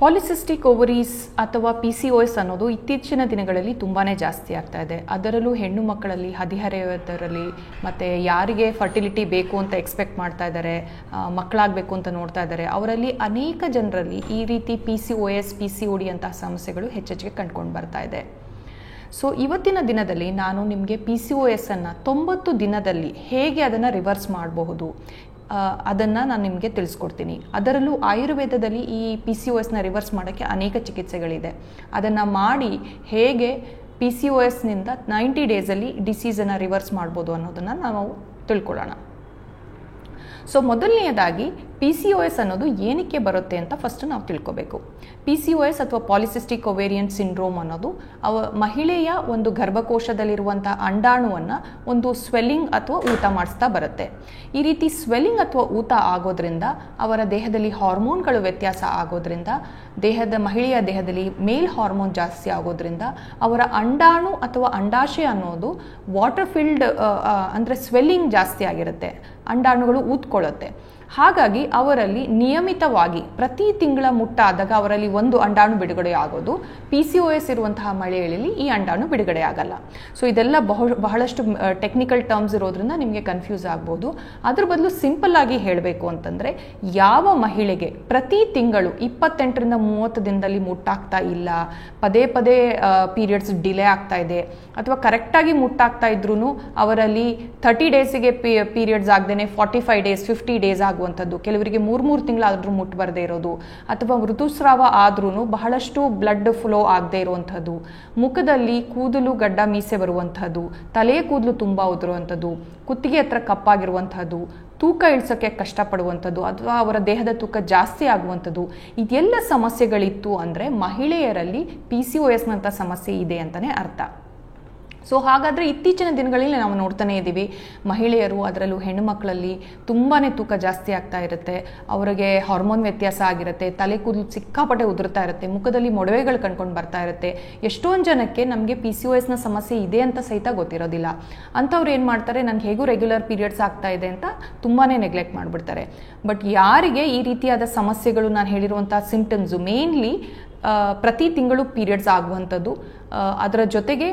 Polycystic ovaries ಅಥವಾ PCOS ಅನ್ನೋದು ಇತ್ತೀಚಿನ ದಿನಗಳಲ್ಲಿ ತುಂಬಾ ಜಾಸ್ತಿ ಆಗ್ತಾ ಇದೆ. ಅದರಲ್ಲೂ ಹೆಣ್ಣು ಮಕ್ಕಳಲ್ಲಿ, ಹದಿಹರೆಯದರಲ್ಲಿ, ಮತ್ತು ಯಾರಿಗೆ ಫರ್ಟಿಲಿಟಿ ಬೇಕು ಅಂತ ಎಕ್ಸ್ಪೆಕ್ಟ್ ಮಾಡ್ತಾ ಇದ್ದಾರೆ, ಮಕ್ಕಳಾಗಬೇಕು ಅಂತ ನೋಡ್ತಾ ಇದ್ದಾರೆ, ಅವರಲ್ಲಿ ಅನೇಕ ಜನರಲ್ಲಿ ಈ ರೀತಿ PCOS, PCOD ಅಂತಹ ಸಮಸ್ಯೆಗಳು ಹೆಚ್ಚೆಚ್ಚಿಗೆ ಕಂಡುಕೊಂಡು ಬರ್ತಾ ಇದೆ. ಸೊ ಇವತ್ತಿನ ದಿನದಲ್ಲಿ ನಾನು ನಿಮಗೆ PCOS ಅನ್ನು 90 ದಿನದಲ್ಲಿ ಹೇಗೆ ಅದನ್ನು ರಿವರ್ಸ್ ಮಾಡಬಹುದು ಅದನ್ನು ನಾನು ನಿಮಗೆ ತಿಳಿಸ್ಕೊಡ್ತೀನಿ. ಅದರಲ್ಲೂ ಆಯುರ್ವೇದದಲ್ಲಿ ಈ PCOSನ ರಿವರ್ಸ್ ಮಾಡೋಕ್ಕೆ ಅನೇಕ ಚಿಕಿತ್ಸೆಗಳಿದೆ. ಅದನ್ನು ಮಾಡಿ ಹೇಗೆ PCOSನಿಂದ 90 ಡೇಸಲ್ಲಿ ಡಿಸೀಸನ್ನು ರಿವರ್ಸ್ ಮಾಡ್ಬೋದು ಅನ್ನೋದನ್ನು ನಾವು ತಿಳ್ಕೊಳ್ಳೋಣ. ಸೊ ಮೊದಲನೆಯದಾಗಿ PCOS ಅನ್ನೋದು ಏನಕ್ಕೆ ಬರುತ್ತೆ ಅಂತ ಫಸ್ಟ್ ನಾವು ತಿಳ್ಕೋಬೇಕು. PCOS ಅಥವಾ ಪಾಲಿಸಿಸ್ಟಿಕ್ ಒವೇರಿಯನ್ ಸಿಂಡ್ರೋಮ್ ಅನ್ನೋದು ಮಹಿಳೆಯ ಒಂದು ಗರ್ಭಕೋಶದಲ್ಲಿರುವಂಥ ಅಂಡಾಣುವನ್ನು ಒಂದು ಸ್ವೆಲ್ಲಿಂಗ್ ಅಥವಾ ಊತ ಮಾಡಿಸ್ತಾ ಬರುತ್ತೆ. ಈ ರೀತಿ ಸ್ವೆಲ್ಲಿಂಗ್ ಅಥವಾ ಊತ ಆಗೋದ್ರಿಂದ ಅವರ ದೇಹದಲ್ಲಿ ಹಾರ್ಮೋನ್ಗಳು ವ್ಯತ್ಯಾಸ ಆಗೋದ್ರಿಂದ, ಮಹಿಳೆಯ ದೇಹದಲ್ಲಿ ಮೇಲ್ ಹಾರ್ಮೋನ್ ಜಾಸ್ತಿ ಆಗೋದ್ರಿಂದ ಅವರ ಅಂಡಾಣು ಅಥವಾ ಅಂಡಾಶಯ ಅನ್ನೋದು ವಾಟರ್ ಫಿಲ್ಡ್ ಅಂದರೆ ಸ್ವೆಲ್ಲಿಂಗ್ ಜಾಸ್ತಿ ಆಗಿರುತ್ತೆ, ಅಂಡಾಣುಗಳು ಊದ್ಕೊಳ್ಳುತ್ತೆ. ಹಾಗಾಗಿ ಅವರಲ್ಲಿ ನಿಯಮಿತವಾಗಿ ಪ್ರತಿ ತಿಂಗಳ ಮುಟ್ಟಾದಾಗ ಅವರಲ್ಲಿ ಒಂದು ಅಂಡಾಣು ಬಿಡುಗಡೆ ಆಗೋದು. PCOS ಇರುವಂತಹ ಮಹಿಳೆಯಲ್ಲಿ ಈ ಅಂಡಾಣು ಬಿಡುಗಡೆ ಆಗಲ್ಲ. ಸೊ ಇದೆಲ್ಲ ಬಹಳಷ್ಟು ಟೆಕ್ನಿಕಲ್ ಟರ್ಮ್ಸ್ ಇರೋದ್ರಿಂದ ನಿಮಗೆ ಕನ್ಫ್ಯೂಸ್ ಆಗ್ಬೋದು. ಅದ್ರ ಬದಲು ಸಿಂಪಲ್ ಆಗಿ ಹೇಳಬೇಕು ಅಂತಂದರೆ, ಯಾವ ಮಹಿಳೆಗೆ ಪ್ರತಿ ತಿಂಗಳು 28ರಿಂದ 30 ದಿನದಲ್ಲಿ ಮುಟ್ಟಾಗ್ತಾ ಇಲ್ಲ, ಪದೇ ಪದೇ ಪೀರಿಯಡ್ಸ್ ಡಿಲೇ ಆಗ್ತಾ ಇದೆ, ಅಥವಾ ಕರೆಕ್ಟಾಗಿ ಮುಟ್ಟಾಗ್ತಾ ಇದ್ರೂ ಅವರಲ್ಲಿ 30 ಡೇಸಿಗೆ ಪೀರಿಯಡ್ಸ್ ಆಗದೇನೆ 45 ಡೇಸ್ 50 ಡೇಸ್ ಆಗುವಂಥದ್ದು, ಕೆಲವರಿಗೆ 3 ತಿಂಗಳಾದ್ರೂ ಮುಟ್ಟು ಬರದೇ ಇರೋದು, ಅಥವಾ ಋತುಸ್ರಾವ ಆದ್ರೂ ಬಹಳಷ್ಟು ಬ್ಲಡ್ ಫ್ಲೋ ಆಗದೆ ಇರುವಂಥದ್ದು, ಮುಖದಲ್ಲಿ ಕೂದಲು ಗಡ್ಡ ಮೀಸೆ ಬರುವಂಥದ್ದು, ತಲೆ ಕೂದಲು ತುಂಬ ಉದುರುವಂಥದ್ದು, ಕುತ್ತಿಗೆ ಹತ್ರ ಕಪ್ಪಾಗಿರುವಂಥದ್ದು, ತೂಕ ಇಳಿಸೋಕ್ಕೆ ಕಷ್ಟಪಡುವಂಥದ್ದು, ಅಥವಾ ಅವರ ದೇಹದ ತೂಕ ಜಾಸ್ತಿ ಆಗುವಂಥದ್ದು, ಇದೆಲ್ಲ ಸಮಸ್ಯೆಗಳಿತ್ತು ಅಂದರೆ ಮಹಿಳೆಯರಲ್ಲಿ PCOSನಂಥ ಸಮಸ್ಯೆ ಇದೆ ಅಂತಲೇ ಅರ್ಥ. ಸೊ ಹಾಗಾದರೆ ಇತ್ತೀಚಿನ ದಿನಗಳಲ್ಲಿ ನಾವು ನೋಡ್ತಾನೆ ಇದ್ದೀವಿ, ಮಹಿಳೆಯರು, ಅದರಲ್ಲೂ ಹೆಣ್ಣು ಮಕ್ಕಳಲ್ಲಿ ತುಂಬಾ ತೂಕ ಜಾಸ್ತಿ ಆಗ್ತಾ ಇರುತ್ತೆ, ಅವರಿಗೆ ಹಾರ್ಮೋನ್ ವ್ಯತ್ಯಾಸ ಆಗಿರುತ್ತೆ, ತಲೆ ಕೂದಲು ಸಿಕ್ಕಾಪಟ್ಟೆ ಉದುರ್ತಾ ಇರುತ್ತೆ, ಮುಖದಲ್ಲಿ ಮೊಡವೆಗಳು ಕಂಡ್ಕೊಂಡು ಬರ್ತಾ ಇರುತ್ತೆ. ಎಷ್ಟೊಂದು ಜನಕ್ಕೆ ನಮಗೆ PCOSನ ಸಮಸ್ಯೆ ಇದೆ ಅಂತ ಸಹಿತ ಗೊತ್ತಿರೋದಿಲ್ಲ. ಅಂಥವ್ರು ಏನು ಮಾಡ್ತಾರೆ, ನನಗೆ ಹೇಗೂ ರೆಗ್ಯುಲರ್ ಪೀರಿಯಡ್ಸ್ ಆಗ್ತಾ ಇದೆ ಅಂತ ತುಂಬಾ ನೆಗ್ಲೆಕ್ಟ್ ಮಾಡಿಬಿಡ್ತಾರೆ. ಬಟ್ ಯಾರಿಗೆ ಈ ರೀತಿಯಾದ ಸಮಸ್ಯೆಗಳು, ನಾನು ಹೇಳಿರುವಂಥ ಸಿಂಪ್ಟಮ್ಸು, ಮೇನ್ಲಿ ಪ್ರತಿ ತಿಂಗಳು ಪೀರಿಯಡ್ಸ್ ಆಗುವಂಥದ್ದು, ಅದರ ಜೊತೆಗೆ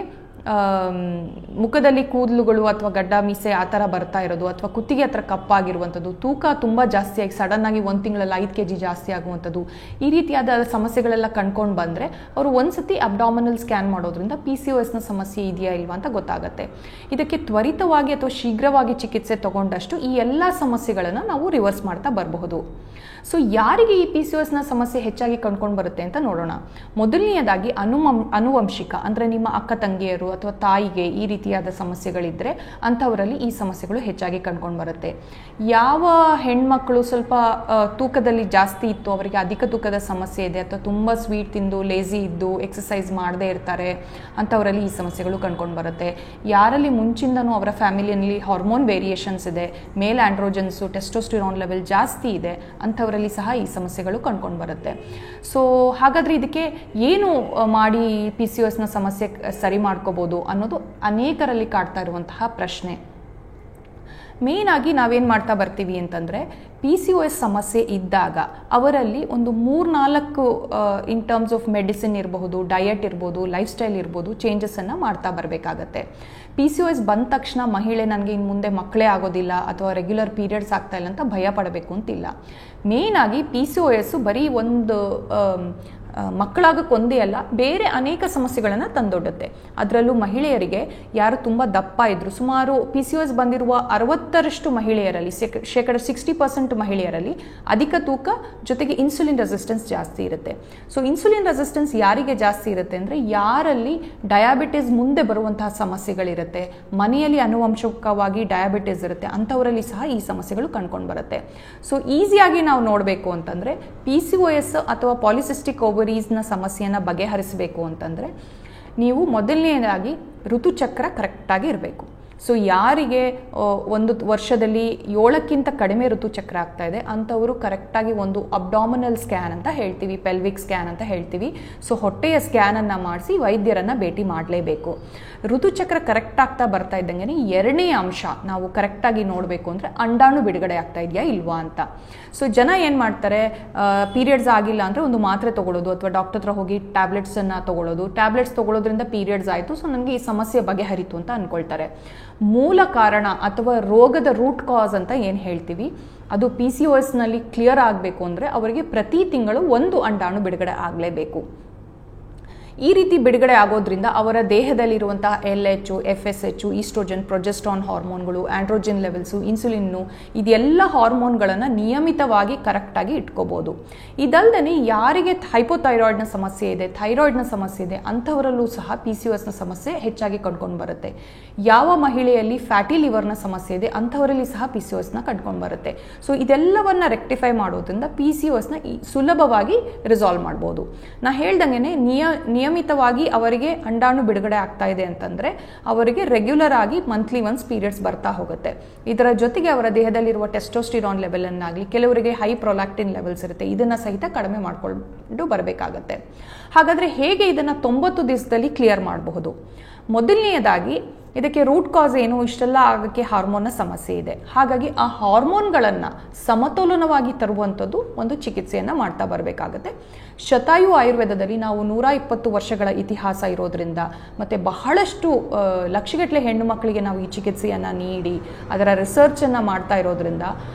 ಮುಖದಲ್ಲಿ ಕೂದಲುಗಳು ಅಥವಾ ಗಡ್ಡ ಮೀಸೆ ಆ ಥರ ಬರ್ತಾ ಇರೋದು, ಅಥವಾ ಕುತ್ತಿಗೆ ಹತ್ರ ಕಪ್ಪಾಗಿರುವಂಥದ್ದು, ತೂಕ ತುಂಬ ಜಾಸ್ತಿಯಾಗಿ ಸಡನ್ನಾಗಿ 1 ತಿಂಗಳಲ್ಲಿ 5 kg ಜಾಸ್ತಿ ಆಗುವಂಥದ್ದು, ಈ ರೀತಿಯಾದ ಸಮಸ್ಯೆಗಳೆಲ್ಲ ಕಂಡ್ಕೊಂಡು ಬಂದರೆ ಅವರು ಒಂದ್ಸತಿ ಅಬ್ಡಾಮಿನಲ್ ಸ್ಕ್ಯಾನ್ ಮಾಡೋದ್ರಿಂದ PCOSನ ಸಮಸ್ಯೆ ಇದೆಯಾ ಇಲ್ವಾ ಅಂತ ಗೊತ್ತಾಗುತ್ತೆ. ಇದಕ್ಕೆ ತ್ವರಿತವಾಗಿ ಅಥವಾ ಶೀಘ್ರವಾಗಿ ಚಿಕಿತ್ಸೆ ತಗೊಂಡಷ್ಟು ಈ ಎಲ್ಲ ಸಮಸ್ಯೆಗಳನ್ನು ನಾವು ರಿವರ್ಸ್ ಮಾಡ್ತಾ ಬರಬಹುದು. ಸೊ ಯಾರಿಗೆ ಈ PCOSನ ಸಮಸ್ಯೆ ಹೆಚ್ಚಾಗಿ ಕಂಡ್ಕೊಂಡು ಬರುತ್ತೆ ಅಂತ ನೋಡೋಣ. ಮೊದಲನೆಯದಾಗಿ ಅನುವಂಶಿಕ, ಅಂದರೆ ನಿಮ್ಮ ಅಕ್ಕ ತಂಗಿಯರು ಅಥವಾ ತಾಯಿಗೆ ಈ ರೀತಿಯಾದ ಸಮಸ್ಯೆಗಳಿದ್ದರೆ ಅಂಥವರಲ್ಲಿ ಈ ಸಮಸ್ಯೆಗಳು ಹೆಚ್ಚಾಗಿ ಕಂಡ್ಕೊಂಡು ಬರುತ್ತೆ. ಯಾವ ಹೆಣ್ಮಕ್ಳು ಸ್ವಲ್ಪ ತೂಕದಲ್ಲಿ ಜಾಸ್ತಿ ಇತ್ತು, ಅವರಿಗೆ ಅಧಿಕ ತೂಕದ ಸಮಸ್ಯೆ ಇದೆ, ಅಥವಾ ತುಂಬ ಸ್ವೀಟ್ ತಿಂದು ಲೇಜಿ ಇದ್ದು ಎಕ್ಸಸೈಸ್ ಮಾಡದೇ ಇರ್ತಾರೆ, ಅಂಥವರಲ್ಲಿ ಈ ಸಮಸ್ಯೆಗಳು ಕಂಡ್ಕೊಂಡು ಬರುತ್ತೆ. ಯಾರಲ್ಲಿ ಮುಂಚಿಂದನೂ ಅವರ ಫ್ಯಾಮಿಲಿಯಲ್ಲಿ ಹಾರ್ಮೋನ್ ವೇರಿಯೇಷನ್ಸ್ ಇದೆ, ಮೇಲ್ ಆಂಡ್ರೋಜನ್ಸು, ಟೆಸ್ಟೋಸ್ಟಿರಾನ್ ಲೆವೆಲ್ ಜಾಸ್ತಿ ಇದೆ, ಅಂಥವರಲ್ಲಿ ಸಹ ಈ ಸಮಸ್ಯೆಗಳು ಕಂಡ್ಕೊಂಡು ಬರುತ್ತೆ. ಸೊ ಹಾಗಾದರೆ ಇದಕ್ಕೆ ಏನು ಮಾಡಿ PCOSನ ಸಮಸ್ಯೆ ಸರಿ ಮಾಡ್ಕೋಬೋದು ಅನ್ನೋದು ಅನೇಕರಲ್ಲಿ ಕಾಡ್ತಾ ಇರುವಂತಹ ಪ್ರಶ್ನೆ. ಮೇನ್ ಆಗಿ ನಾವೇನು ಮಾಡ್ತಾ ಬರ್ತೀವಿ ಅಂತಂದರೆ, PCOS ಸಮಸ್ಯೆ ಇದ್ದಾಗ ಅವರಲ್ಲಿ ಒಂದು 3-4 ಇನ್ ಟರ್ಮ್ಸ್ ಆಫ್ ಮೆಡಿಸಿನ್ ಇರಬಹುದು, ಡಯಟ್ ಇರ್ಬೋದು, ಲೈಫ್ ಸ್ಟೈಲ್ ಇರ್ಬೋದು, ಚೇಂಜಸನ್ನು ಮಾಡ್ತಾ ಬರಬೇಕಾಗತ್ತೆ. PCOS ಬಂದ ತಕ್ಷಣ ಮಹಿಳೆ ನನಗೆ ಇನ್ನು ಮುಂದೆ ಮಕ್ಕಳೇ ಆಗೋದಿಲ್ಲ ಅಥವಾ ರೆಗ್ಯುಲರ್ ಪೀರಿಯಡ್ಸ್ ಆಗ್ತಾ ಇಲ್ಲ ಅಂತ ಭಯ ಪಡಬೇಕು ಅಂತಿಲ್ಲ. ಮೇಯ್ನಾಗಿ PCOS ಬರೀ ಒಂದು ಮಕ್ಕಳಾಗಕ್ಕೊಂದೇ ಅಲ್ಲ, ಬೇರೆ ಅನೇಕ ಸಮಸ್ಯೆಗಳನ್ನು ತಂದೊಡ್ಡುತ್ತೆ. ಅದರಲ್ಲೂ ಮಹಿಳೆಯರಿಗೆ ಯಾರು ತುಂಬ ದಪ್ಪ ಇದ್ರು, ಸುಮಾರು PCOS ಬಂದಿರುವ 60% ಮಹಿಳೆಯರಲ್ಲಿ, ಶೇಕಡ 60% ಮಹಿಳೆಯರಲ್ಲಿ ಅಧಿಕ ತೂಕ ಜೊತೆಗೆ ಇನ್ಸುಲಿನ್ ರೆಸಿಸ್ಟೆನ್ಸ್ ಜಾಸ್ತಿ ಇರುತ್ತೆ. ಸೊ ಇನ್ಸುಲಿನ್ ರೆಸಿಸ್ಟೆನ್ಸ್ ಯಾರಿಗೆ ಜಾಸ್ತಿ ಇರುತ್ತೆ ಅಂದರೆ, ಯಾರಲ್ಲಿ ಡಯಾಬಿಟಿಸ್ ಮುಂದೆ ಬರುವಂತಹ ಸಮಸ್ಯೆಗಳಿರುತ್ತೆ, ಮನೆಯಲ್ಲಿ ಆನುವಂಶಿಕವಾಗಿ ಡಯಾಬಿಟಿಸ್ ಇರುತ್ತೆ, ಅಂಥವರಲ್ಲಿ ಸಹ ಈ ಸಮಸ್ಯೆಗಳು ಕಂಡ್ಕೊಂಡು ಬರುತ್ತೆ. ಸೊ ಈಸಿಯಾಗಿ ನಾವು ನೋಡಬೇಕು ಅಂತಂದರೆ, PCOS ಅಥವಾ ಪಾಲಿಸಿಸ್ಟಿಕ್ ಓವರೀಸ್ನ ಸಮಸ್ಯೆಯನ್ನು ಬಗೆಹರಿಸಬೇಕು ಅಂತಂದರೆ ನೀವು ಮೊದಲನೆಯದಾಗಿ ಋತುಚಕ್ರ ಕರೆಕ್ಟಾಗಿ ಇರಬೇಕು. ಸೊ ಯಾರಿಗೆ ಒಂದು ವರ್ಷದಲ್ಲಿ 7ಕ್ಕಿಂತ ಕಡಿಮೆ ಋತುಚಕ್ರ ಆಗ್ತಾ ಇದೆ ಅಂಥವರು ಕರೆಕ್ಟಾಗಿ ಒಂದು ಅಬ್ಡಾಮಿನಲ್ ಸ್ಕ್ಯಾನ್ ಅಂತ ಹೇಳ್ತೀವಿ, ಪೆಲ್ವಿಕ್ ಸ್ಕ್ಯಾನ್ ಅಂತ ಹೇಳ್ತೀವಿ. ಸೊ ಹೊಟ್ಟೆಯ ಸ್ಕ್ಯಾನನ್ನು ಮಾಡಿಸಿ ವೈದ್ಯರನ್ನು ಭೇಟಿ ಮಾಡಲೇಬೇಕು. ಋತುಚಕ್ರ ಕರೆಕ್ಟ್ ಆಗ್ತಾ ಬರ್ತಾ ಇದ್ದಂಗೆ ಎರಡನೇ ಅಂಶ ನಾವು ಕರೆಕ್ಟಾಗಿ ನೋಡಬೇಕು ಅಂದರೆ ಅಂಡಾಣು ಬಿಡುಗಡೆ ಆಗ್ತಾ ಇದೆಯಾ ಇಲ್ವಾ ಅಂತ. ಸೊ ಜನ ಏನು ಮಾಡ್ತಾರೆ, ಪೀರಿಯಡ್ಸ್ ಆಗಿಲ್ಲ ಅಂದರೆ ಒಂದು ಮಾತ್ರೆ ತೊಗೊಳ್ಳೋದು ಅಥವಾ ಡಾಕ್ಟರ್ ಹತ್ರ ಹೋಗಿ ಟ್ಯಾಬ್ಲೆಟ್ಸನ್ನು ತೊಗೊಳ್ಳೋದು. ಟ್ಯಾಬ್ಲೆಟ್ಸ್ ತೊಗೊಳ್ಳೋದ್ರಿಂದ ಪೀರಿಯಡ್ಸ್ ಆಯಿತು, ಸೊ ನನಗೆ ಈ ಸಮಸ್ಯೆ ಬಗೆಹರಿತು ಅಂತ ಅಂದ್ಕೊಳ್ತಾರೆ. ಮೂಲ ಕಾರಣ ಅಥವಾ ರೋಗದ ರೂಟ್ ಕಾಸ್ ಅಂತ ಏನು ಹೇಳ್ತೀವಿ ಅದು PCOSನಲ್ಲಿ ಕ್ಲಿಯರ್ ಆಗಬೇಕು ಅಂದರೆ ಅವರಿಗೆ ಪ್ರತಿ ತಿಂಗಳು ಒಂದು ಅಂಡಾಣು ಬಿಡುಗಡೆ ಆಗಲೇಬೇಕು. ಈ ರೀತಿ ಬಿಡುಗಡೆ ಆಗೋದ್ರಿಂದ ಅವರ ದೇಹದಲ್ಲಿರುವಂತಹ LH, FSH, ಈಸ್ಟ್ರೋಜನ್, ಪ್ರೊಜೆಸ್ಟ್ರಾನ್ ಹಾರ್ಮೋನ್ಗಳು, ಆಂಡ್ರೋಜನ್ ಲೆವೆಲ್ಸು, ಇನ್ಸುಲಿನ್ನು ಇದೆಲ್ಲ ಹಾರ್ಮೋನ್ಗಳನ್ನು ನಿಯಮಿತವಾಗಿ ಕರೆಕ್ಟಾಗಿ ಇಟ್ಕೋಬೋದು. ಇದಲ್ಲದೆ ಯಾರಿಗೆ ಹೈಪೋಥೈರಾಯ್ಡ್ನ ಸಮಸ್ಯೆ ಇದೆ, ಥೈರಾಯ್ಡ್ನ ಸಮಸ್ಯೆ ಇದೆ ಅಂಥವರಲ್ಲೂ ಸಹ PCOSನ ಸಮಸ್ಯೆ ಹೆಚ್ಚಾಗಿ ಕಂಡುಕೊಂಡು ಬರುತ್ತೆ. ಯಾವ ಮಹಿಳೆಯಲ್ಲಿ ಫ್ಯಾಟಿ ಲಿವರ್ನ ಸಮಸ್ಯೆ ಇದೆ ಅಂಥವರಲ್ಲಿ ಸಹ PCOSನ ಕಂಡುಕೊಂಡು ಬರುತ್ತೆ. ಸೊ ಇದೆಲ್ಲವನ್ನು ರೆಕ್ಟಿಫೈ ಮಾಡೋದ್ರಿಂದ PCOSನ ಸುಲಭವಾಗಿ ರಿಸಾಲ್ವ್ ಮಾಡ್ಬೋದು. ನಾ ಹೇಳ್ದಂಗೆ ನಿಯಮಿತವಾಗಿ ಅವರಿಗೆ ಅಂಡಾಣು ಬಿಡುಗಡೆ ಆಗ್ತಾ ಇದೆ ಅಂತಂದರೆ ಅವರಿಗೆ ರೆಗ್ಯುಲರ್ ಆಗಿ ಮಂತ್ಲಿ ಒನ್ಸ್ ಪೀರಿಯಡ್ಸ್ ಬರ್ತಾ ಹೋಗುತ್ತೆ. ಇದರ ಜೊತೆಗೆ ಅವರ ದೇಹದಲ್ಲಿರುವ ಟೆಸ್ಟೋಸ್ಟಿರಾನ್ ಲೆವೆಲನ್ನಾಗಲಿ, ಕೆಲವರಿಗೆ ಹೈ ಪ್ರೊಲ್ಯಾಕ್ಟಿನ್ ಲೆವೆಲ್ಸ್ ಇರುತ್ತೆ, ಇದನ್ನು ಸಹಿತ ಕಡಿಮೆ ಮಾಡಿಕೊಂಡು ಬರಬೇಕಾಗತ್ತೆ. ಹಾಗಾದರೆ ಹೇಗೆ ಇದನ್ನು 90 ದಿವಸದಲ್ಲಿ ಕ್ಲಿಯರ್ ಮಾಡಬಹುದು? ಮೊದಲನೆಯದಾಗಿ ಇದಕ್ಕೆ ರೂಟ್ ಕಾಸ್ ಏನು, ಇಷ್ಟೆಲ್ಲ ಆಗೋಕ್ಕೆ ಹಾರ್ಮೋನ್ನ ಸಮಸ್ಯೆ ಇದೆ. ಹಾಗಾಗಿ ಆ ಹಾರ್ಮೋನ್ಗಳನ್ನು ಸಮತೋಲನವಾಗಿ ತರುವಂಥದ್ದು ಒಂದು ಚಿಕಿತ್ಸೆಯನ್ನು ಮಾಡ್ತಾ ಬರಬೇಕಾಗತ್ತೆ. ಶತಾಯು ಆಯುರ್ವೇದದಲ್ಲಿ ನಾವು 120 ವರ್ಷಗಳ ಇತಿಹಾಸ ಇರೋದ್ರಿಂದ ಮತ್ತು ಬಹಳಷ್ಟು ಲಕ್ಷಗಟ್ಟಲೆ ಹೆಣ್ಣು ಮಕ್ಕಳಿಗೆ ನಾವು ಈ ಚಿಕಿತ್ಸೆಯನ್ನು ನೀಡಿ ಅದರ ರಿಸರ್ಚನ್ನು ಮಾಡ್ತಾ ಇರೋದ್ರಿಂದ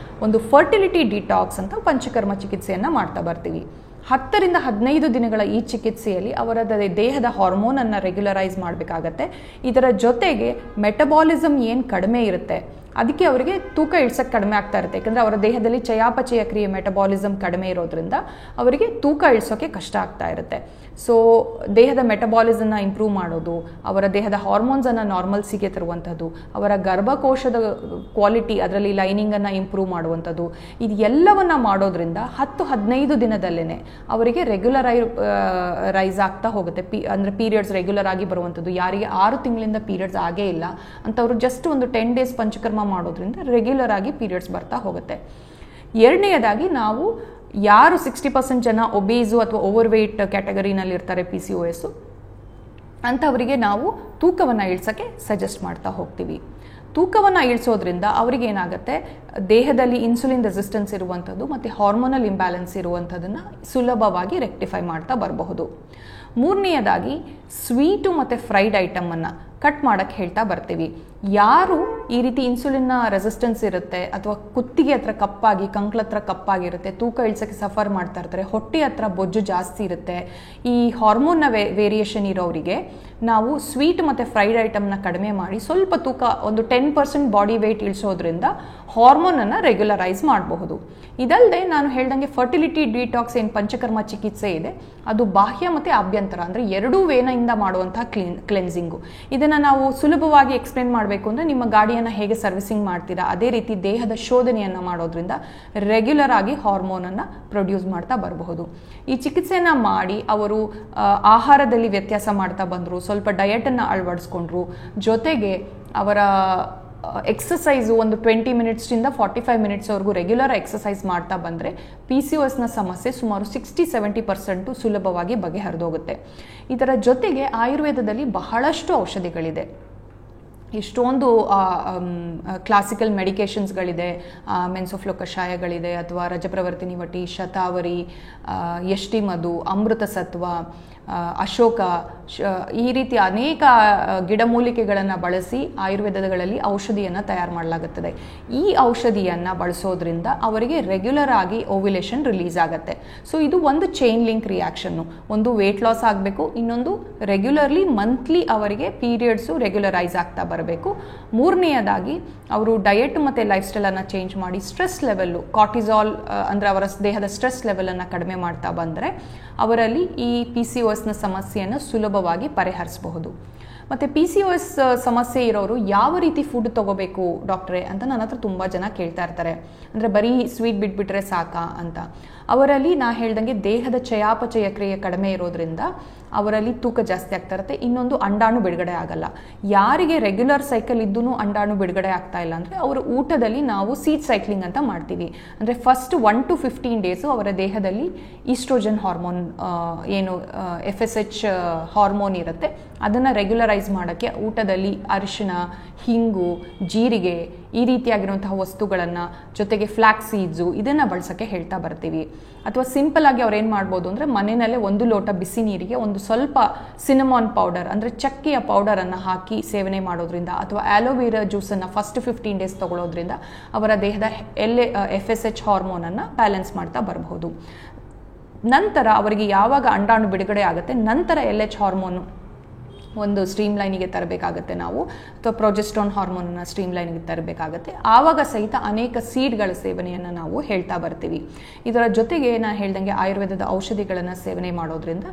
ಒಂದು ಫರ್ಟಿಲಿಟಿ ಡಿಟಾಕ್ಸ್ ಅಂತ ಪಂಚಕರ್ಮ ಚಿಕಿತ್ಸೆಯನ್ನು ಮಾಡ್ತಾ ಬರ್ತೀವಿ. 10 ರಿಂದ 15 ದಿನಗಳ ಈ ಚಿಕಿತ್ಸೆಯಲ್ಲಿ ಅವರ ದೇಹದ ಹಾರ್ಮೋನನ್ನು ರೆಗ್ಯುಲರೈಸ್ ಮಾಡಬೇಕಾಗತ್ತೆ. ಇದರ ಜೊತೆಗೆ ಮೆಟಬಾಲಿಸಮ್ ಏನು ಕಡಿಮೆ ಇರುತ್ತೆ ಅದಕ್ಕೆ ಅವರಿಗೆ ತೂಕ ಇಳಿಸೋಕ್ಕೆ ಕಡಿಮೆ ಆಗ್ತಾ ಇರುತ್ತೆ. ಯಾಕಂದರೆ ಅವರ ದೇಹದಲ್ಲಿ ಚಯಾಪಚಯ ಕ್ರಿಯೆ ಮೆಟಬಾಲಿಸಮ್ ಕಡಿಮೆ ಇರೋದ್ರಿಂದ ಅವರಿಗೆ ತೂಕ ಇಳಿಸೋಕ್ಕೆ ಕಷ್ಟ ಆಗ್ತಾ ಇರುತ್ತೆ. ಸೊ ದೇಹದ ಮೆಟಬಾಲಿಸಮ್ನ ಇಂಪ್ರೂವ್ ಮಾಡೋದು, ಅವರ ದೇಹದ ಹಾರ್ಮೋನ್ಸನ್ನು ನಾರ್ಮಲ್ಸಿಗೆ ತರುವಂಥದ್ದು, ಅವರ ಗರ್ಭಕೋಶದ ಕ್ವಾಲಿಟಿ ಅದರಲ್ಲಿ ಲೈನಿಂಗನ್ನು ಇಂಪ್ರೂವ್ ಮಾಡುವಂಥದ್ದು, ಇದು ಎಲ್ಲವನ್ನು ಮಾಡೋದ್ರಿಂದ 10-15 ದಿನದಲ್ಲೇ ಅವರಿಗೆ ರೈಸ್ ಆಗ್ತಾ ಹೋಗುತ್ತೆ. ಅಂದರೆ ಪೀರಿಯಡ್ಸ್ ರೆಗ್ಯುಲರ್ ಆಗಿ ಬರುವಂಥದ್ದು. ಯಾರಿಗೆ 6 ತಿಂಗಳಿಂದ ಪೀರಿಯಡ್ಸ್ ಆಗೇ ಇಲ್ಲ ಅಂಥವ್ರು ಜಸ್ಟ್ ಒಂದು 10 ಡೇಸ್ ಪಂಚಕರ್ಮ ಮಾಡೋದ್ರಿಂದ ರೆಗ್ಯುಲರ್ ಆಗಿ ಪೀರಿಯಡ್ಸ್ ಬರ್ತಾ ಹೋಗುತ್ತೆ. ಎರಡನೆಯದಾಗಿ ನಾವು ಯಾರು 60% ಜನ ಒಬೇಸು ಅಥವಾ ಓವರ್ ವೆಯ್ಟ್ ಕ್ಯಾಟಗರಿನಲ್ಲಿ ಇರ್ತಾರೆ PCOS ಅಂಥವರಿಗೆ ನಾವು ತೂಕವನ್ನು ಇಳಿಸೋಕ್ಕೆ ಸಜೆಸ್ಟ್ ಮಾಡ್ತಾ ಹೋಗ್ತೀವಿ. ತೂಕವನ್ನು ಇಳಿಸೋದ್ರಿಂದ ಅವರಿಗೆ ಏನಾಗುತ್ತೆ, ದೇಹದಲ್ಲಿ ಇನ್ಸುಲಿನ್ ರೆಸಿಸ್ಟೆನ್ಸ್ ಇರುವಂಥದ್ದು ಮತ್ತು ಹಾರ್ಮೋನಲ್ ಇಂಬ್ಯಾಲೆನ್ಸ್ ಇರುವಂಥದ್ದನ್ನು ಸುಲಭವಾಗಿ ರೆಕ್ಟಿಫೈ ಮಾಡ್ತಾ ಬರಬಹುದು. ಮೂರನೆಯದಾಗಿ ಸ್ವೀಟು ಮತ್ತು ಫ್ರೈಡ್ ಐಟಮನ್ನು ಕಟ್ ಮಾಡೋಕ್ಕೆ ಹೇಳ್ತಾ ಬರ್ತೀವಿ. ಯಾರು ಈ ರೀತಿ ಇನ್ಸುಲಿನ್ನ ರೆಸಿಸ್ಟೆನ್ಸ್ ಇರುತ್ತೆ ಅಥವಾ ಕುತ್ತಿಗೆ ಹತ್ರ ಕಪ್ಪಾಗಿ, ಕಂಕ್ಳ ಹತ್ರ ಕಪ್ಪಾಗಿರುತ್ತೆ, ತೂಕ ಇಳಿಸೋಕ್ಕೆ ಸಫರ್ ಮಾಡ್ತಾ ಇರ್ತಾರೆ, ಹೊಟ್ಟೆ ಹತ್ರ ಬೊಜ್ಜು ಜಾಸ್ತಿ ಇರುತ್ತೆ, ಈ ಹಾರ್ಮೋನ್ನ ವೇರಿಯೇಷನ್ ಇರೋರಿಗೆ ನಾವು ಸ್ವೀಟ್ ಮತ್ತು ಫ್ರೈಡ್ ಐಟಮ್ನ ಕಡಿಮೆ ಮಾಡಿ ಸ್ವಲ್ಪ ತೂಕ ಒಂದು 10% ಬಾಡಿ ವೆಯ್ಟ್ ಇಳಿಸೋದ್ರಿಂದ ಹಾರ್ಮೋನನ್ನು ರೆಗ್ಯುಲರೈಸ್ ಮಾಡಬಹುದು. ಇದಲ್ಲದೆ ನಾನು ಹೇಳ್ದಂಗೆ ಫರ್ಟಿಲಿಟಿ ಡಿಟಾಕ್ಸ್ ಏನು ಪಂಚಕರ್ಮ ಚಿಕಿತ್ಸೆ ಇದೆ ಅದು ಬಾಹ್ಯ ಮತ್ತು ಆಭ್ಯಂತರ ಅಂದರೆ ಎರಡೂ ವೇನೆಯಿಂದ ಮಾಡುವಂಥ ಕ್ಲೆನ್ಸಿಂಗು. ಇದನ್ನು ನಾವು ಸುಲಭವಾಗಿ ಎಕ್ಸ್ಪ್ಲೇನ್ ಮಾಡಬೇಕು ಅಂದರೆ ನಿಮ್ಮ ಗಾಡಿಯನ್ನು ಹೇಗೆ ಸರ್ವಿಸಿಂಗ್ ಮಾಡ್ತೀರಾ ಅದೇ ರೀತಿ ದೇಹದ ಶೋಧನೆಯನ್ನು ಮಾಡೋದ್ರಿಂದ ರೆಗ್ಯುಲರ್ ಆಗಿ ಹಾರ್ಮೋನನ್ನು ಪ್ರೊಡ್ಯೂಸ್ ಮಾಡ್ತಾ ಬರಬಹುದು. ಈ ಚಿಕಿತ್ಸೆಯನ್ನು ಮಾಡಿ ಅವರು ಆಹಾರದಲ್ಲಿ ವ್ಯತ್ಯಾಸ ಮಾಡ್ತಾ ಬಂದರು, ಸ್ವಲ್ಪ ಡಯಟನ್ನು ಅಳವಡಿಸ್ಕೊಂಡ್ರು, ಜೊತೆಗೆ ಅವರ ಎಕ್ಸಸೈಸು ಒಂದು 20 ಮಿನಿಟ್ಸಿಂದ 45 ಮಿನಿಟ್ಸ್ವರೆಗೂ ರೆಗ್ಯುಲರ್ ಎಕ್ಸಸೈಸ್ ಮಾಡ್ತಾ ಬಂದರೆ PCOSನ ಸಮಸ್ಯೆ ಸುಮಾರು 60-70% ಸುಲಭವಾಗಿ ಬಗೆಹರಿದೋಗುತ್ತೆ. ಇದರ ಜೊತೆಗೆ ಆಯುರ್ವೇದದಲ್ಲಿ ಬಹಳಷ್ಟು ಔಷಧಿಗಳಿದೆ, ಎಷ್ಟೊಂದು ಕ್ಲಾಸಿಕಲ್ ಮೆಡಿಕೇಷನ್ಸ್ಗಳಿದೆ, ಮೆನ್ಸೋಫ್ಲೋ ಕಷಾಯಗಳಿದೆ ಅಥವಾ ರಜಪ್ರವರ್ತಿನಿ ವಟಿ, ಶತಾವರಿ, ಯಷ್ಟಿ ಮಧು, ಅಮೃತ ಸತ್ವ, ಅಶೋಕ, ಈ ರೀತಿ ಅನೇಕ ಗಿಡಮೂಲಿಕೆಗಳನ್ನು ಬಳಸಿ ಆಯುರ್ವೇದಗಳಲ್ಲಿ ಔಷಧಿಯನ್ನು ತಯಾರು ಮಾಡಲಾಗುತ್ತದೆ. ಈ ಔಷಧಿಯನ್ನು ಬಳಸೋದ್ರಿಂದ ಅವರಿಗೆ ರೆಗ್ಯುಲರ್ ಆಗಿ ಓವ್ಯುಲೇಷನ್ ರಿಲೀಸ್ ಆಗುತ್ತೆ. ಸೊ ಇದು ಒಂದು ಚೈನ್ ಲಿಂಕ್ ರಿಯಾಕ್ಷನ್ನು. ಒಂದು ವೇಟ್ ಲಾಸ್ ಆಗಬೇಕು, ಇನ್ನೊಂದು ರೆಗ್ಯುಲರ್ಲಿ ಮಂತ್ಲಿ ಅವರಿಗೆ ಪೀರಿಯಡ್ಸು ರೆಗ್ಯುಲರೈಸ್ ಆಗ್ತಾ ಬರಬೇಕು. ಮೂರನೆಯದಾಗಿ ಅವರು ಡಯಟ್ ಮತ್ತು ಲೈಫ್ ಸ್ಟೈಲನ್ನು ಚೇಂಜ್ ಮಾಡಿ ಸ್ಟ್ರೆಸ್ ಲೆವೆಲ್ಲು, ಕಾರ್ಟಿಸಾಲ್ ಅಂದರೆ ಅವರ ದೇಹದ ಸ್ಟ್ರೆಸ್ ಲೆವೆಲನ್ನು ಕಡಿಮೆ ಮಾಡ್ತಾ ಬಂದರೆ ಅವರಲ್ಲಿ ಈ PCOSನ ಸಮಸ್ಯೆಯನ್ನು ಸುಲಭವಾಗಿ ಪರಿಹರಿಸಬಹುದು. ಮತ್ತು PCOS ಸಮಸ್ಯೆ ಇರೋರು ಯಾವ ರೀತಿ ಫುಡ್ ತೊಗೋಬೇಕು ಡಾಕ್ಟ್ರೇ ಅಂತ ನನ್ನ ಹತ್ರ ತುಂಬ ಜನ ಕೇಳ್ತಾ ಇರ್ತಾರೆ. ಅಂದರೆ ಬರೀ ಸ್ವೀಟ್ ಬಿಟ್ಬಿಟ್ರೆ ಸಾಕಾ ಅಂತ. ಅವರಲ್ಲಿ ನಾ ಹೇಳ್ದಂಗೆ ದೇಹದ ಚಯಾಪಚಯ ಕ್ರಿಯೆ ಕಡಿಮೆ ಇರೋದ್ರಿಂದ ಅವರಲ್ಲಿ ತೂಕ ಜಾಸ್ತಿ ಆಗ್ತಾ ಇರುತ್ತೆ. ಇನ್ನೊಂದು ಅಂಡಾಣು ಬಿಡುಗಡೆ ಆಗಲ್ಲ. ಯಾರಿಗೆ ರೆಗ್ಯುಲರ್ ಸೈಕಲ್ ಇದ್ದೂ ಅಂಡಾಣು ಬಿಡುಗಡೆ ಆಗ್ತಾ ಇಲ್ಲ ಅಂದರೆ ಅವರ ಊಟದಲ್ಲಿ ನಾವು ಸೀಡ್ ಸೈಕ್ಲಿಂಗ್ ಅಂತ ಮಾಡ್ತೀವಿ. ಅಂದರೆ ಫಸ್ಟ್ 1 to 15 ಡೇಸು ಅವರ ದೇಹದಲ್ಲಿ ಈಸ್ಟ್ರೋಜನ್ ಹಾರ್ಮೋನ್ ಏನು FSH ಹಾರ್ಮೋನ್ ಇರುತ್ತೆ ಅದನ್ನು ರೆಗ್ಯುಲರೈಸ್ ಮಾಡೋಕ್ಕೆ ಊಟದಲ್ಲಿ ಅರಿಶಿಣ, ಹಿಂಗು, ಜೀರಿಗೆ ಈ ರೀತಿಯಾಗಿರುವಂತಹ ವಸ್ತುಗಳನ್ನು ಜೊತೆಗೆ ಫ್ಲ್ಯಾಕ್ಸ್ ಸೀಡ್ಸು ಇದನ್ನು ಬಳಸೋಕ್ಕೆ ಹೇಳ್ತಾ ಬರ್ತೀವಿ. ಅಥವಾ ಸಿಂಪಲ್ ಆಗಿ ಅವ್ರು ಏನು ಮಾಡ್ಬೋದು ಅಂದರೆ ಮನೆಯಲ್ಲೇ 1 ಲೋಟ ಬಿಸಿ ನೀರಿಗೆ ಒಂದು ಸ್ವಲ್ಪ ಸಿನಮಾನ್ ಪೌಡರ್ ಅಂದರೆ ಚಕ್ಕೆಯ ಪೌಡರನ್ನು ಹಾಕಿ ಸೇವನೆ ಮಾಡೋದ್ರಿಂದ ಅಥವಾ ಆಲೋವೆರಾ ಜ್ಯೂಸನ್ನು ಫಸ್ಟ್ 15 ಡೇಸ್ ತಗೊಳ್ಳೋದ್ರಿಂದ ಅವರ ದೇಹದ FSH ಹಾರ್ಮೋನನ್ನು ಬ್ಯಾಲೆನ್ಸ್ ಮಾಡ್ತಾ ಬರಬಹುದು. ನಂತರ ಅವರಿಗೆ ಯಾವಾಗ ಅಂಡಾಣು ಬಿಡುಗಡೆ ಆಗುತ್ತೆ ನಂತರ LH ಹಾರ್ಮೋನು ಒಂದು ಸ್ಟ್ರೀಮ್ ಲೈನಿಗೆ ತರಬೇಕಾಗತ್ತೆ ನಾವು, ಅಥವಾ ಪ್ರೊಜೆಸ್ಟ್ರಾನ್ ಹಾರ್ಮೋನನ್ನು ಸ್ಟ್ರೀಮ್ ಲೈನಿಗೆ ತರಬೇಕಾಗತ್ತೆ. ಆವಾಗ ಸಹಿತ ಅನೇಕ ಸೀಡ್ಗಳ ಸೇವನೆಯನ್ನು ನಾವು ಹೇಳ್ತಾ ಬರ್ತೀವಿ. ಇದರ ಜೊತೆಗೆ ನಾನು ಹೇಳ್ದಂಗೆ ಆಯುರ್ವೇದದ ಔಷಧಿಗಳನ್ನು ಸೇವನೆ ಮಾಡೋದ್ರಿಂದ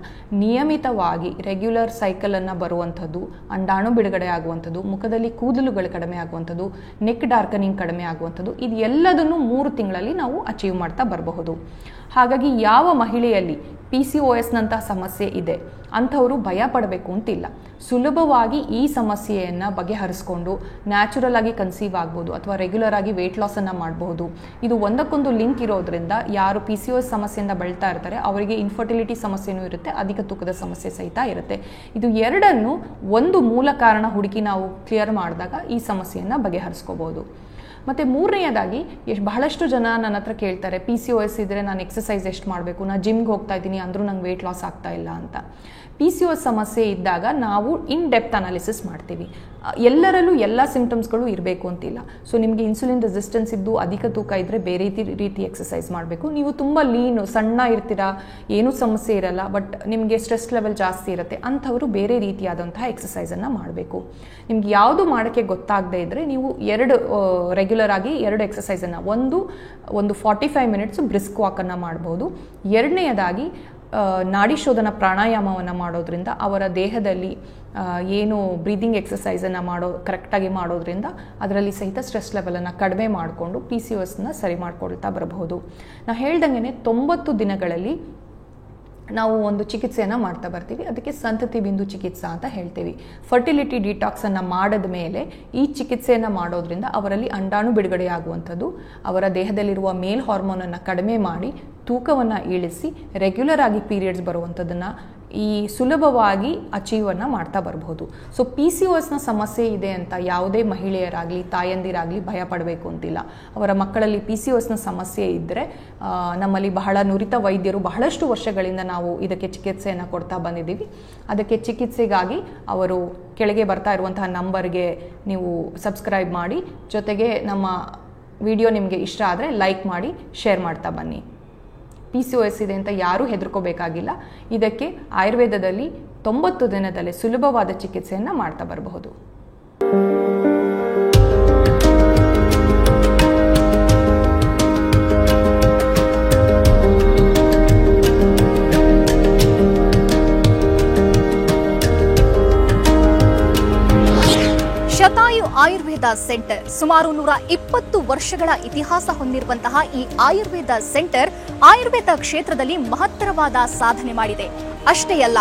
ನಿಯಮಿತವಾಗಿ ರೆಗ್ಯುಲರ್ ಸೈಕಲನ್ನು ಬರುವಂಥದ್ದು, ಅಂಡಾಣು ಬಿಡುಗಡೆ ಆಗುವಂಥದ್ದು, ಮುಖದಲ್ಲಿ ಕೂದಲುಗಳು ಕಡಿಮೆ ಆಗುವಂಥದ್ದು, ನೆಕ್ ಡಾರ್ಕನಿಂಗ್ ಕಡಿಮೆ ಆಗುವಂಥದ್ದು, ಇದು ಎಲ್ಲದನ್ನು 3 ತಿಂಗಳಲ್ಲಿ ನಾವು ಅಚೀವ್ ಮಾಡ್ತಾ ಬರಬಹುದು. ಹಾಗಾಗಿ ಯಾವ ಮಹಿಳೆಯಲ್ಲಿ PCOSನಂತಹ ಸಮಸ್ಯೆ ಇದೆ ಅಂಥವರು ಭಯ ಪಡಬೇಕು ಅಂತಿಲ್ಲ. ಸುಲಭವಾಗಿ ಈ ಸಮಸ್ಯೆಯನ್ನು ಬಗೆಹರಿಸ್ಕೊಂಡು ನ್ಯಾಚುರಲ್ ಆಗಿ ಕನ್ಸೀವ್ ಆಗ್ಬೋದು ಅಥವಾ ರೆಗ್ಯುಲರ್ ಆಗಿ ವೆಯ್ಟ್ ಲಾಸನ್ನು ಮಾಡಬಹುದು. ಇದು ಒಂದಕ್ಕೊಂದು ಲಿಂಕ್ ಇರೋದ್ರಿಂದ ಯಾರು PCOS ಸಮಸ್ಯೆಯಿಂದ ಬೆಳ್ತಾ ಇರ್ತಾರೆ ಅವರಿಗೆ ಇನ್ಫರ್ಟಿಲಿಟಿ ಸಮಸ್ಯೆನೂ ಇರುತ್ತೆ, ಅಧಿಕ ತೂಕದ ಸಮಸ್ಯೆ ಸಹಿತ ಇರುತ್ತೆ. ಇದು ಎರಡನ್ನು ಒಂದು ಮೂಲ ಕಾರಣ ಹುಡುಕಿ ನಾವು ಕ್ಲಿಯರ್ ಮಾಡಿದಾಗ ಈ ಸಮಸ್ಯೆಯನ್ನು ಬಗೆಹರಿಸ್ಕೋಬೋದು. ಮತ್ತು ಮೂರನೆಯದಾಗಿ ಬಹಳಷ್ಟು ಜನ ನನ್ನ ಹತ್ರ ಕೇಳ್ತಾರೆ, PCOS ಇದ್ದರೆ ನಾನು ಎಕ್ಸಸೈಸ್ ಎಷ್ಟು ಮಾಡಬೇಕು, ನಾನು ಜಿಮ್ಗೆ ಹೋಗ್ತಾ ಇದ್ದೀನಿ ಅಂದರೂ ನಂಗೆ ವೆಯ್ಟ್ ಲಾಸ್ ಆಗ್ತಾ ಇಲ್ಲ ಅಂತ. PCOS ಸಮಸ್ಯೆ ಇದ್ದಾಗ ನಾವು ಇನ್ ಡೆಪ್ತ್ ಅನಾಲಿಸಿಸ್ ಮಾಡ್ತೀವಿ. ಎಲ್ಲರಲ್ಲೂ ಎಲ್ಲ ಸಿಂಪ್ಟಮ್ಸ್ಗಳು ಇರಬೇಕು ಅಂತಿಲ್ಲ. ಸೊ ನಿಮಗೆ ಇನ್ಸುಲಿನ್ ರೆಸಿಸ್ಟೆನ್ಸ್ ಇದ್ದು ಅಧಿಕ ತೂಕ ಇದ್ದರೆ ಬೇರೆ ರೀತಿ ಎಕ್ಸಸೈಸ್ ಮಾಡಬೇಕು. ನೀವು ತುಂಬ ಲೀನು ಸಣ್ಣ ಇರ್ತೀರಾ, ಏನೂ ಸಮಸ್ಯೆ ಇರಲ್ಲ, ಬಟ್ ನಿಮಗೆ ಸ್ಟ್ರೆಸ್ ಲೆವೆಲ್ ಜಾಸ್ತಿ ಇರುತ್ತೆ, ಅಂಥವರು ಬೇರೆ ರೀತಿಯಾದಂತಹ ಎಕ್ಸಸೈಸನ್ನು ಮಾಡಬೇಕು. ನಿಮ್ಗೆ ಯಾವುದು ಮಾಡೋಕ್ಕೆ ಗೊತ್ತಾಗದೇ ಇದ್ದರೆ ನೀವು ರೆಗ್ಯುಲರ್ ಆಗಿ 2 ಎಕ್ಸಸೈಸನ್ನು, ಒಂದು 45 ಮಿನಿಟ್ಸ್ ಬ್ರಿಸ್ಕ್ ವಾಕನ್ನು ಮಾಡ್ಬೋದು. ಎರಡನೆಯದಾಗಿ ನಾಡಿ ಶೋಧನ ಪ್ರಾಣಾಯಾಮವನ್ನು ಮಾಡೋದ್ರಿಂದ ಅವರ ದೇಹದಲ್ಲಿ ಏನು ಬ್ರೀದಿಂಗ್ ಎಕ್ಸಸೈಸನ್ನು ಕರೆಕ್ಟಾಗಿ ಮಾಡೋದ್ರಿಂದ ಅದರಲ್ಲಿ ಸಹಿತ ಸ್ಟ್ರೆಸ್ ಲೆವೆಲನ್ನು ಕಡಿಮೆ ಮಾಡಿಕೊಂಡು PCOSನ ಸರಿ ಮಾಡ್ಕೊಳ್ತಾ ಬರಬಹುದು. ನಾನು ಹೇಳ್ದಂಗೆ 90 ದಿನಗಳಲ್ಲಿ ನಾವು ಒಂದು ಚಿಕಿತ್ಸೆಯನ್ನು ಮಾಡ್ತಾ ಬರ್ತೀವಿ. ಅದಕ್ಕೆ ಸಂತತಿ ಬಿಂದು ಚಿಕಿತ್ಸಾ ಅಂತ ಹೇಳ್ತೀವಿ. ಫರ್ಟಿಲಿಟಿ ಡಿಟಾಕ್ಸನ್ನು ಮಾಡಿದ ಮೇಲೆ ಈ ಚಿಕಿತ್ಸೆಯನ್ನು ಮಾಡೋದ್ರಿಂದ ಅವರಲ್ಲಿ ಅಂಡಾಣು ಬಿಡುಗಡೆ ಆಗುವಂಥದ್ದು, ಅವರ ದೇಹದಲ್ಲಿರುವ ಮೇಲ್ ಹಾರ್ಮೋನನ್ನು ಕಡಿಮೆ ಮಾಡಿ ತೂಕವನ್ನು ಇಳಿಸಿ ರೆಗ್ಯುಲರ್ ಆಗಿ ಪೀರಿಯಡ್ಸ್ ಬರುವಂಥದ್ದನ್ನು ಈ ಸುಲಭವಾಗಿ ಅಚೀವನ್ನು ಮಾಡ್ತಾ ಬರಬಹುದು. ಸೊ PCOSನ ಸಮಸ್ಯೆ ಇದೆ ಅಂತ ಯಾವುದೇ ಮಹಿಳೆಯರಾಗಲಿ ತಾಯಂದಿರಾಗಲಿ ಭಯ ಪಡಬೇಕು ಅಂತಿಲ್ಲ. ಅವರ ಮಕ್ಕಳಲ್ಲಿ PCOSನ ಸಮಸ್ಯೆ ಇದ್ದರೆ ನಮ್ಮಲ್ಲಿ ಬಹಳ ನುರಿತ ವೈದ್ಯರು ಬಹಳಷ್ಟು ವರ್ಷಗಳಿಂದ ನಾವು ಇದಕ್ಕೆ ಚಿಕಿತ್ಸೆಯನ್ನು ಕೊಡ್ತಾ ಬಂದಿದ್ದೀವಿ. ಅದಕ್ಕೆ ಚಿಕಿತ್ಸೆಗಾಗಿ ಅವರು ಕೆಳಗೆ ಬರ್ತಾ ಇರುವಂತಹ ನಂಬರ್ಗೆ ನೀವು ಸಬ್ಸ್ಕ್ರೈಬ್ ಮಾಡಿ, ಜೊತೆಗೆ ನಮ್ಮ ವಿಡಿಯೋ ನಿಮಗೆ ಇಷ್ಟ ಆದರೆ ಲೈಕ್ ಮಾಡಿ, ಶೇರ್ ಮಾಡ್ತಾ ಬನ್ನಿ. PCOS ಇದೆ ಅಂತ ಯಾರೂ ಹೆದರ್ಕೋಬೇಕಾಗಿಲ್ಲ. ಇದಕ್ಕೆ ಆಯುರ್ವೇದದಲ್ಲಿ 90 ದಿನದಲ್ಲೇ ಸುಲಭವಾದ ಚಿಕಿತ್ಸೆಯನ್ನು ಮಾಡ್ತಾ ಬರಬಹುದು. ಶತಾಯು ಆಯುರ್ವೇದ ಸೆಂಟರ್ ಸುಮಾರು 120 ವರ್ಷಗಳ ಇತಿಹಾಸ ಹೊಂದಿರುವಂತಹ ಈ ಆಯುರ್ವೇದ ಸೆಂಟರ್ ಆಯುರ್ವೇದ ಕ್ಷೇತ್ರದಲ್ಲಿ ಮಹತ್ತರವಾದ ಸಾಧನೆ ಮಾಡಿದೆ. ಅಷ್ಟೇ ಅಲ್ಲ,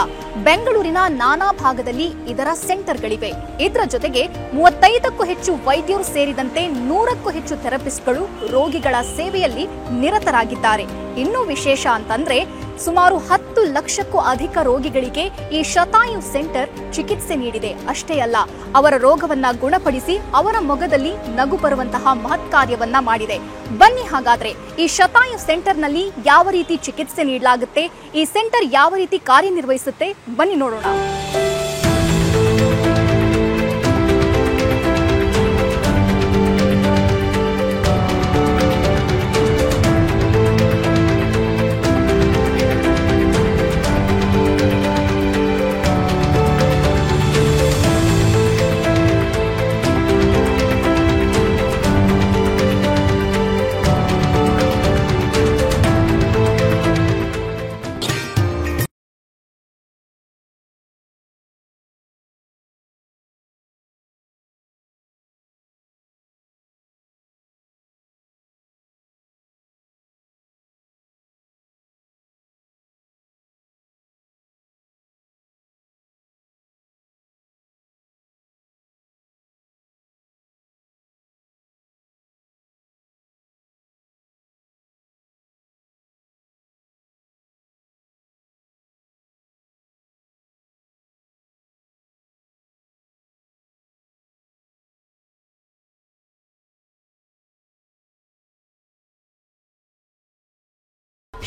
ಬೆಂಗಳೂರಿನ ನಾನಾ ಭಾಗದಲ್ಲಿ ಇದರ ಸೆಂಟರ್ಗಳಿವೆ. ಇದರ ಜೊತೆಗೆ 35ಕ್ಕೂ ಹೆಚ್ಚು ವೈದ್ಯರು ಸೇರಿದಂತೆ 100ಕ್ಕೂ ಹೆಚ್ಚು ಥೆರಪಿಸ್ಟ್ಗಳು ರೋಗಿಗಳ ಸೇವೆಯಲ್ಲಿ ನಿರತರಾಗಿದ್ದಾರೆ. ಇನ್ನೂ ವಿಶೇಷ ಅಂತಂದ್ರೆ ಸುಮಾರು 10 ಲಕ್ಷಕ್ಕೂ ಅಧಿಕ ರೋಗಿಗಳಿಗೆ ಈ ಶತಾಯು ಸೆಂಟರ್ ಚಿಕಿತ್ಸೆ ನೀಡಿದೆ. ಅಷ್ಟೇ ಅಲ್ಲ, ಅವರ ರೋಗವನ್ನ ಗುಣಪಡಿಸಿ ಅವರ ಮೊಗದಲ್ಲಿ ನಗು ಬರುವಂತಹ ಮಹತ್ ಕಾರ್ಯವನ್ನ ಮಾಡಿದೆ. ಬನ್ನಿ ಹಾಗಾದ್ರೆ ಈ ಶತಾಯು ಸೆಂಟರ್ನಲ್ಲಿ ಯಾವ ರೀತಿ ಚಿಕಿತ್ಸೆ ನೀಡಲಾಗುತ್ತೆ, ಈ ಸೆಂಟರ್ ಯಾವ ರೀತಿ ಕಾರ್ಯನಿರ್ವಹಿಸುತ್ತೆ, ಬನ್ನಿ ನೋಡೋಣ.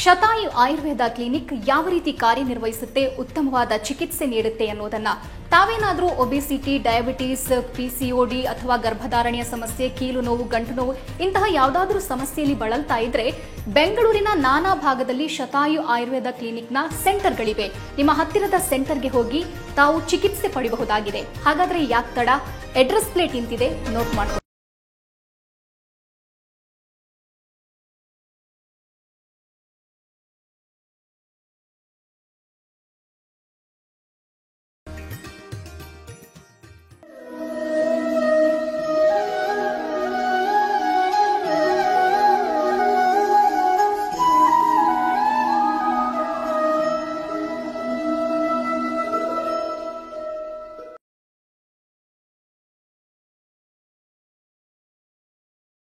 ಶತಾಯು ಆಯುರ್ವೇದ ಕ್ಲಿನಿಕ್ ಯಾವ ರೀತಿ ಕಾರ್ಯನಿರ್ವಹಿಸುತ್ತೆ, ಉತ್ತಮವಾದ ಚಿಕಿತ್ಸೆ ನೀಡುತ್ತೆ ಅನ್ನೋದನ್ನ ತಾವೇನಾದರೂ ಒಬಿಸಿಟಿ, ಡಯಾಬಿಟೀಸ್, PCOD ಅಥವಾ ಗರ್ಭಧಾರಣೆಯ ಸಮಸ್ಯೆ, ಕೀಲು ನೋವು, ಗಂಟು ನೋವು ಇಂತಹ ಯಾವುದಾದ್ರೂ ಸಮಸ್ಯೆಯಲ್ಲಿ ಬಳಲ್ತಾ ಇದ್ರೆ ಬೆಂಗಳೂರಿನ ನಾನಾ ಭಾಗದಲ್ಲಿ ಶತಾಯು ಆಯುರ್ವೇದ ಕ್ಲಿನಿಕ್ನ ಸೆಂಟರ್ಗಳಿವೆ. ನಿಮ್ಮ ಹತ್ತಿರದ ಸೆಂಟರ್ಗೆ ಹೋಗಿ ತಾವು ಚಿಕಿತ್ಸೆ ಪಡೆಯಬಹುದಾಗಿದೆ. ಹಾಗಾದ್ರೆ ಯಾಕೆ ತಡ? ಅಡ್ರೆಸ್ ಪ್ಲೇಟ್ ಇಂತಿದೆ, ನೋಟ್ ಮಾಡ್ಕೊಳ್ಳಿ.